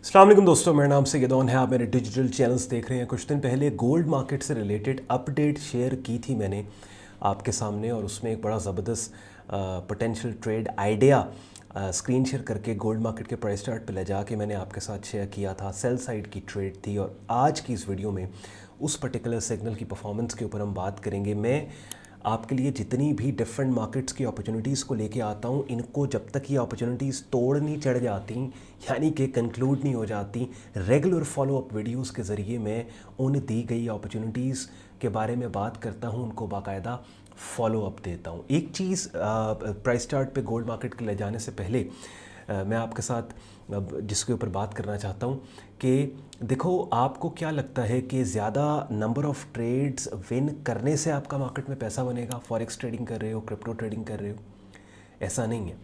अस्सलाम वालेकुम दोस्तों, मेरा नाम सैयदौन है। आप मेरे डिजिटल चैनल्स देख रहे हैं। कुछ दिन पहले गोल्ड मार्केट से रिलेटेड अपडेट शेयर की थी मैंने आपके सामने, और उसमें एक बड़ा ज़बरदस्त potential trade idea screen share करके गोल्ड मार्केट के प्राइस चार्ट पे ले जाके मैंने आपके साथ शेयर किया था। सेल साइड की ट्रेड थी, और आज की इस वीडियो में उस पर्टिकुलर सिग्नल की परफॉर्मेंस के ऊपर हम बात करेंगे। मैं आपके लिए जितनी भी डिफरेंट मार्केट्स की अपॉर्चुनिटीज़ को लेके आता हूँ, इनको जब तक ये अपॉर्चुनिटीज़ तोड़ नहीं चढ़ जाती, यानी कि कंक्लूड नहीं हो जाती, रेगुलर फॉलोअप वीडियोस के ज़रिए मैं उन दी गई अपॉर्चुनिटीज़ के बारे में बात करता हूँ, उनको बाकायदा फॉलो अप देता हूँ। एक चीज़ प्राइस चार्ट पे गोल्ड मार्केट के ले जाने से पहले मैं आपके साथ जिसके ऊपर बात करना चाहता हूँ कि देखो, आपको क्या लगता है कि ज़्यादा नंबर ऑफ़ ट्रेड्स विन करने से आपका मार्केट में पैसा बनेगा? फॉरेक्स ट्रेडिंग कर रहे हो, क्रिप्टो ट्रेडिंग कर रहे हो, ऐसा नहीं है।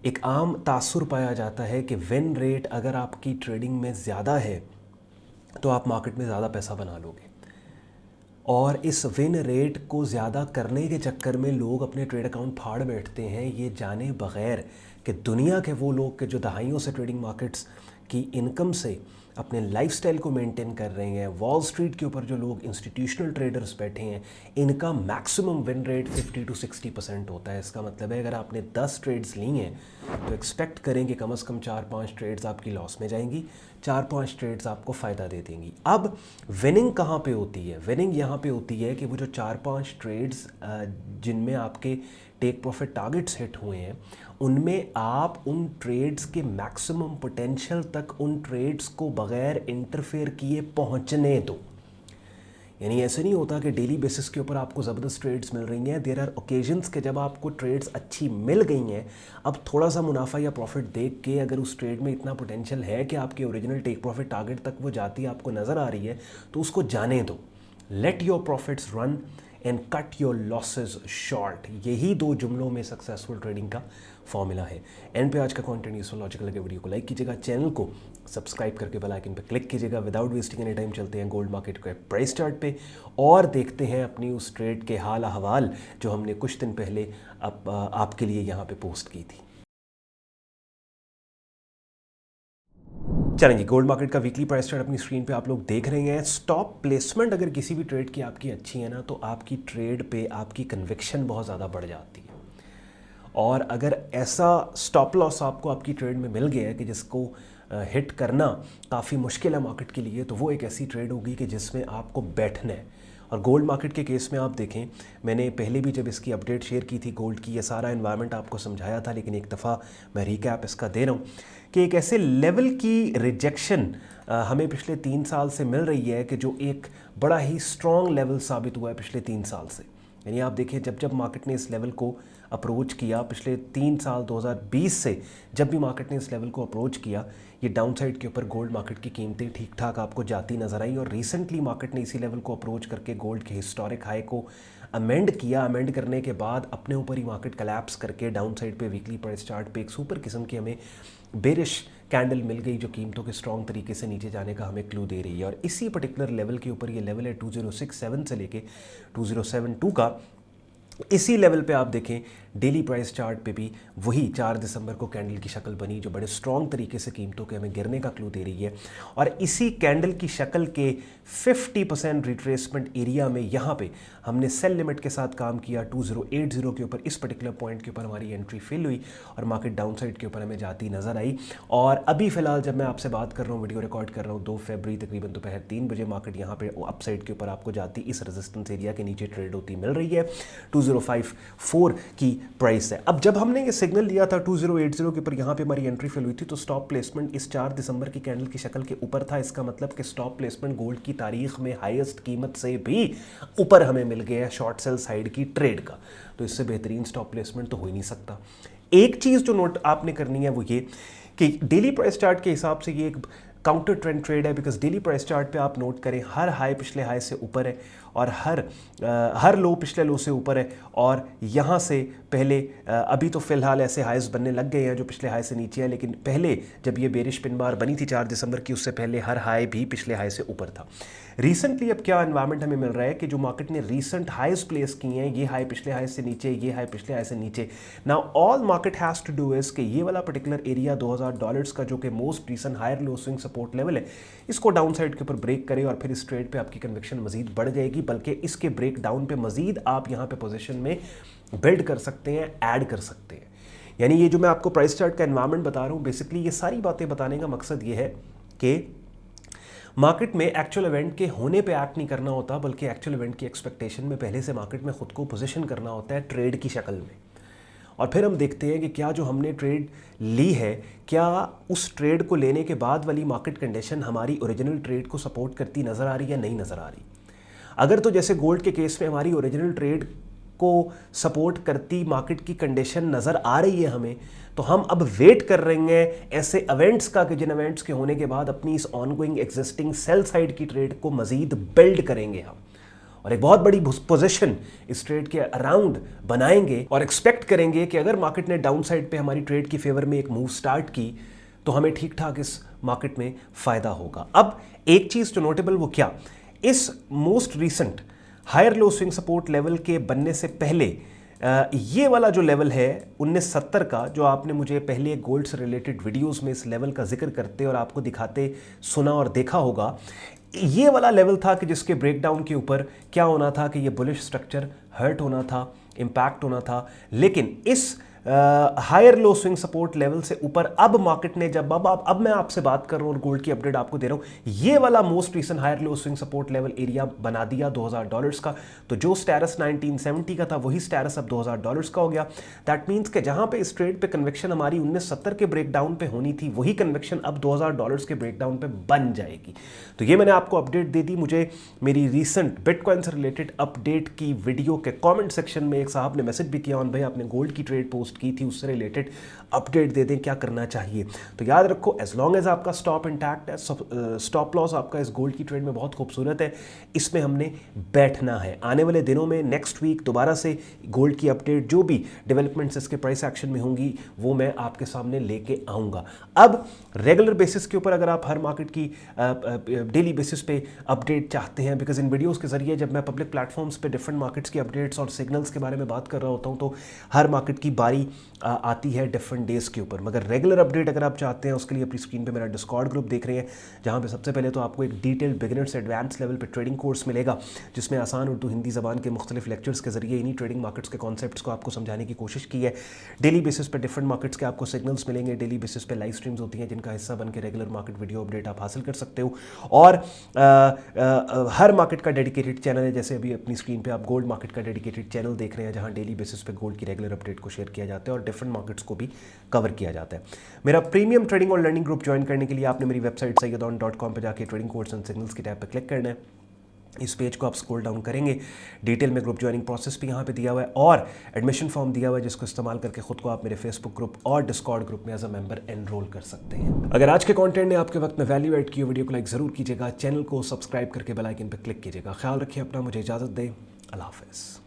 एक आम तासुर पाया जाता है कि विन रेट अगर आपकी ट्रेडिंग में ज़्यादा है तो आप मार्केट में ज़्यादा पैसा बना लोगे, और इस विन रेट को ज़्यादा करने के चक्कर में लोग अपने ट्रेड अकाउंट फाड़ बैठते हैं, ये जाने बगैर कि दुनिया के वो लोग के जो दहाइयों से ट्रेडिंग मार्केट्स की इनकम से अपने लाइफस्टाइल को मेंटेन कर रहे हैं, वॉल स्ट्रीट के ऊपर जो लोग इंस्टीट्यूशनल ट्रेडर्स बैठे हैं, इनका मैक्सिमम विन रेट 50 to 60% होता है। इसका मतलब है अगर आपने 10 ट्रेड्स ली हैं तो एक्सपेक्ट करें कि कम से कम 4-5 ट्रेड्स आपकी लॉस में जाएंगी, 4-5 ट्रेड्स आपको फ़ायदा दे देंगी। अब विनिंग कहाँ पे होती है? विनिंग यहाँ पे होती है कि वो जो 4-5 ट्रेड्स जिनमें आपके टेक प्रॉफिट टारगेट्स हिट हुए हैं, उनमें आप उन ट्रेड्स के मैक्सिमम पोटेंशियल तक उन ट्रेड्स को बग़ैर इंटरफेयर किए पहुंचने दो। यानी ऐसे नहीं होता कि डेली बेसिस के ऊपर आपको ज़बरदस्त ट्रेड्स मिल रही हैं। देयर आर ओकेजन्स के जब आपको ट्रेड्स अच्छी मिल गई हैं, अब थोड़ा सा मुनाफा या प्रॉफिट देख के अगर उस ट्रेड में इतना पोटेंशियल है कि आपके ओरिजिनल टेक प्रॉफिट टारगेट तक वो जाती है, आपको नज़र आ रही है, तो उसको जाने दो। Let your profits run and cut your losses short. यही दो जुमलों में सक्सेसफुल ट्रेडिंग का फॉर्मूला है। एंड पे आज का कंटेंट यूजफुल लॉजिकल लगे, वीडियो को लाइक कीजिएगा, चैनल को सब्सक्राइब करके बेल आइकन पे क्लिक कीजिएगा। विदाउट वेस्टिंग एनी टाइम चलते हैं गोल्ड मार्केट के प्राइस चार्ट पे और देखते हैं अपनी उस ट्रेड के हाल अहवाल जो हमने कुछ दिन पहले आपके लिए यहाँ पे पोस्ट की थी। चलेंगे, गोल्ड मार्केट का वीकली प्राइस चार्ट अपनी स्क्रीन पे आप लोग देख रहे हैं। स्टॉप प्लेसमेंट अगर किसी भी ट्रेड की आपकी अच्छी है ना, तो आपकी ट्रेड पे आपकी कन्विक्शन बहुत ज़्यादा बढ़ जाती है। और अगर ऐसा स्टॉप लॉस आपको आपकी ट्रेड में मिल गया है कि जिसको हिट करना काफ़ी मुश्किल है मार्केट के लिए, तो वो एक ऐसी ट्रेड होगी कि जिसमें आपको बैठना है। और गोल्ड मार्केट के केस में आप देखें, मैंने पहले भी जब इसकी अपडेट शेयर की थी गोल्ड की, ये सारा एनवायरनमेंट आपको समझाया था, लेकिन एक दफ़ा मैं रिकैप इसका दे रहा हूँ कि एक ऐसे लेवल की रिजेक्शन हमें पिछले 3 साल से मिल रही है कि जो एक बड़ा ही स्ट्रॉन्ग लेवल साबित हुआ है पिछले 3 साल से। यानी आप देखिए, जब जब मार्केट ने इस लेवल को अप्रोच किया पिछले 3 साल 2020 से, जब भी मार्केट ने इस लेवल को अप्रोच किया, ये डाउन साइड के ऊपर गोल्ड मार्केट की कीमतें ठीक ठाक आपको जाती नजर आई। और रिसेंटली मार्केट ने इसी लेवल को अप्रोच करके गोल्ड के हिस्टोरिक हाई को अमेंड किया। अमेंड करने के बाद अपने ऊपर ही मार्केट कलैप्स करके डाउन साइड पे वीकली प्राइस चार्ट पे एक सुपर किस्म की हमें बेरिश कैंडल मिल गई, जो कीमतों के स्ट्रॉन्ग तरीके से नीचे जाने का हमें क्लू दे रही है। और इसी पर्टिकुलर लेवल के ऊपर ये लेवल है 2067 से लेके 2072 का। इसी लेवल पे आप देखें डेली प्राइस चार्ट पे भी वही 4 दिसंबर को कैंडल की शक्ल बनी, जो बड़े स्ट्रॉन्ग तरीके से कीमतों के हमें गिरने का क्लू दे रही है। और इसी कैंडल की शक्ल के 50% रिट्रेसमेंट एरिया में यहाँ पे हमने सेल लिमिट के साथ काम किया 2080 के ऊपर। इस पर्टिकुलर पॉइंट के ऊपर हमारी एंट्री फेल हुई और मार्केट डाउन साइड के ऊपर हमें जाती नजर आई। और अभी फिलहाल जब मैं आपसे बात कर रहा हूँ, वीडियो रिकॉर्ड कर रहा हूँ 2 फरवरी तकरीबन दोपहर 3 बजे, मार्केट यहाँ पे अप साइड के ऊपर आपको जाती इस रेजिस्टेंस एरिया के नीचे ट्रेड होती मिल रही है। 2054 की प्राइस है। अब जब हमने ये सिग्नल लिया था 2080 के ऊपर, यहाँ पे हमारी एंट्री फेल हुई थी, तो स्टॉप प्लेसमेंट इस 4 दिसंबर की कैंडल की शक्ल के ऊपर था। इसका मतलब कि स्टॉप प्लेसमेंट गोल्ड की तारीख में हाईएस्ट कीमत से भी ऊपर हमें मिल गया शॉर्ट सेल साइड की ट्रेड का। तो इससे बेहतरीन स्टॉप प्लेसमेंट तो हो ही नहीं सकता। एक चीज़ जो नोट आपने करनी है वो ये कि डेली प्राइस चार्ट के हिसाब से ये एक काउंटर ट्रेंड ट्रेड है, बिकॉज डेली प्राइस चार्ट पे आप नोट करें हर हाई पिछले हाई से ऊपर है, और हर लो पिछले लो से ऊपर है। और यहाँ से पहले अभी तो फिलहाल ऐसे हाइज बनने लग गए हैं जो पिछले हाई से नीचे है, लेकिन पहले जब ये बेरिश पिन बार बनी थी 4 दिसंबर की, उससे पहले हर हाई भी पिछले हाई से ऊपर था। रिसेंटली अब क्या एनवायरनमेंट हमें मिल रहा है कि जो मार्केट ने रीसेंट हाईज प्लेस किए हैं, ये हाई पिछले हाई से नीचे, ये हाई पिछले हाई से नीचे। Now all market has to do is कि ये वाला पर्टिकुलर एरिया $2000 का जो कि most recent higher low swing support level है, इसको डाउन साइड के ऊपर ब्रेक करे और फिर इस ट्रेड पे आपकी कन्विक्शन मजीद बढ़ जाएगी, बल्कि इसके ब्रेक डाउन पे मजीद आप यहाँ पे पोजीशन में बिल्ड कर सकते हैं, ऐड कर सकते हैं। यानी ये जो मैं आपको प्राइस चार्ट का एनवायरनमेंट बता रहा हूँ, बेसिकली ये सारी बातें बताने का मकसद ये है कि मार्केट में एक्चुअल इवेंट के होने पे एक्ट नहीं करना होता, बल्कि एक्चुअल इवेंट की एक्सपेक्टेशन में पहले से मार्केट में खुद को पोजीशन करना होता है ट्रेड की शक्ल में। और फिर हम देखते हैं कि क्या जो हमने ट्रेड ली है, क्या उस ट्रेड को लेने के बाद वाली मार्केट कंडीशन हमारी ओरिजिनल ट्रेड को सपोर्ट करती नज़र आ रही है, नहीं नज़र आ रही। अगर तो जैसे गोल्ड के केस में हमारी ओरिजिनल ट्रेड को सपोर्ट करती मार्केट की कंडीशन नज़र आ रही है हमें, तो हम अब वेट कर रहे हैं ऐसे इवेंट्स का कि जिन इवेंट्स के होने के बाद अपनी इस ऑनगोइंग एग्जिस्टिंग सेल साइड की ट्रेड को मज़ीद बिल्ड करेंगे हम, और एक बहुत बड़ी पोजीशन इस ट्रेड के अराउंड बनाएंगे और एक्सपेक्ट करेंगे कि अगर मार्केट ने डाउन साइड पे हमारी ट्रेड की फेवर में एक मूव स्टार्ट की तो हमें ठीक ठाक इस मार्केट में फ़ायदा होगा। अब एक चीज़ जो नोटेबल वो क्या, इस most recent higher low swing support level के बनने से पहले ये वाला जो लेवल है 1970 का, जो आपने मुझे पहले गोल्ड से रिलेटेड वीडियोस में इस लेवल का जिक्र करते और आपको दिखाते सुना और देखा होगा, ये वाला लेवल था कि जिसके ब्रेकडाउन के ऊपर क्या होना था कि ये बुलिश स्ट्रक्चर हर्ट होना था, इम्पैक्ट होना था। लेकिन इस higher low swing support level से ऊपर अब मार्केट ने जब अब मैं आपसे बात कर रहा हूँ और गोल्ड की अपडेट आपको दे रहा हूँ, ये वाला most recent higher low swing support level area बना दिया $2000 का। तो जो स्टेटस 1970 का था वही स्टेटस अब $2000 का हो गया। दैट मीन्स कि जहाँ पे इस ट्रेड पे कन्विक्शन हमारी 1970 के ब्रेकडाउन पे होनी थी, वही कन्विक्शन अब $2000 के ब्रेकडाउन पे बन जाएगी। तो ये मैंने आपको अपडेट दे दी। मुझे मेरी रीसेंट बिटकॉइन से रिलेटेड अपडेट की वीडियो के कॉमेंट सेक्शन में एक साहब ने मैसेज भी किया, भाई आपने गोल्ड की ट्रेड पोस्ट की थी, उससे रिलेटेड अपडेट दे दें, क्या करना चाहिए। तो याद रखो, एज लॉन्ग एज आपका स्टॉप इंटैक्ट है, स्टॉप लॉस आपका इस गोल्ड की ट्रेड में बहुत खूबसूरत है, इसमें हमने बैठना है। आने वाले दिनों में नेक्स्ट वीक दोबारा से गोल्ड की अपडेट, जो भी डेवलपमेंट्स इसके प्राइस एक्शन में होंगी, वो मैं आपके सामने लेके आऊँगा। अब रेगुलर बेसिस के ऊपर अगर आप हर मार्केट की डेली बेसिस पे अपडेट चाहते हैं, बिकॉज इन वीडियोज़ के जरिए जब मैं पब्लिक प्लेटफॉर्म्स पे डिफरेंट मार्केट्स की अपडेट्स और सिग्नल्स के बारे में बात कर रहा होता हूँ, तो हर मार्केट की बारी आती है डिफरेंट डेज के ऊपर। मगर रेगुलर अपडेट अगर आप चाहते हैं, उसके लिए अपनी स्क्रीन पे मेरा डिस्कॉर्ड ग्रुप देख रहे हैं, जहां पे सबसे पहले तो आपको एक डिटेल्ड बिगिनर से एडवांस लेवल पे ट्रेडिंग कोर्स मिलेगा, जिसमें आसान उर्दू हिंदी ज़बान के मुख्तलिफ लेक्चर्स के जरिए इन्हीं ट्रेडिंग मार्केट्स के कॉन्सेप्ट्स को आपको समझाने की कोशिश की है। डेली बेसिस पे डिफरेंट मार्केट्स के आपको सिग्नल्स मिलेंगे, डेली बेसिस पे लाइव स्ट्रीम्स होती हैं जिनका हिस्सा बन के रेगुलर मार्केट वीडियो अपडेट आप हासिल कर सकते हो। और हर मार्केट का डेडिकेटेड चैनल है, जैसे अभी अपनी स्क्रीन पे आप गोल्ड मार्केट का डेडिकेटेड चैनल देख रहे हैं, जहां डेली बेसिस पे गोल्ड की रेगुलर अपडेट को शेयर किया जाता है और डिफरेंट मार्केट्स को भी कवर किया जाता है। मेरा प्रीमियम ट्रेडिंग और लर्निंग ग्रुप ज्वाइन करने के लिए आपने मेरी वेबसाइट sayyadon.com पे जाके ट्रेडिंग कोर्स एंड सिग्नल्स की टैब पे क्लिक करना है। इस पेज को आप स्क्रॉल डाउन करेंगे, डिटेल में ग्रुप ज्वाइनिंग प्रोसेस भी यहाँ पे दिया हुआ है और एडमिशन फॉर्म दिया हुआ है, जिसको इस्तेमाल करके खुद को आप मेरे फेसबुक ग्रुप और डिस्कॉर्ड ग्रुप में एज अ मेंबर एनरोल कर सकते हैं। अगर आज के कंटेंट ने आपके वक्त में वैल्यू ऐड की हो, वीडियो को लाइक ज़रूर कीजिएगा, चैनल को सब्सक्राइब करके बेल आइकन पर क्लिक कीजिएगा। ख्याल रखिए अपना, मुझे इजाज़त दें, अल्लाह हाफ़िज़।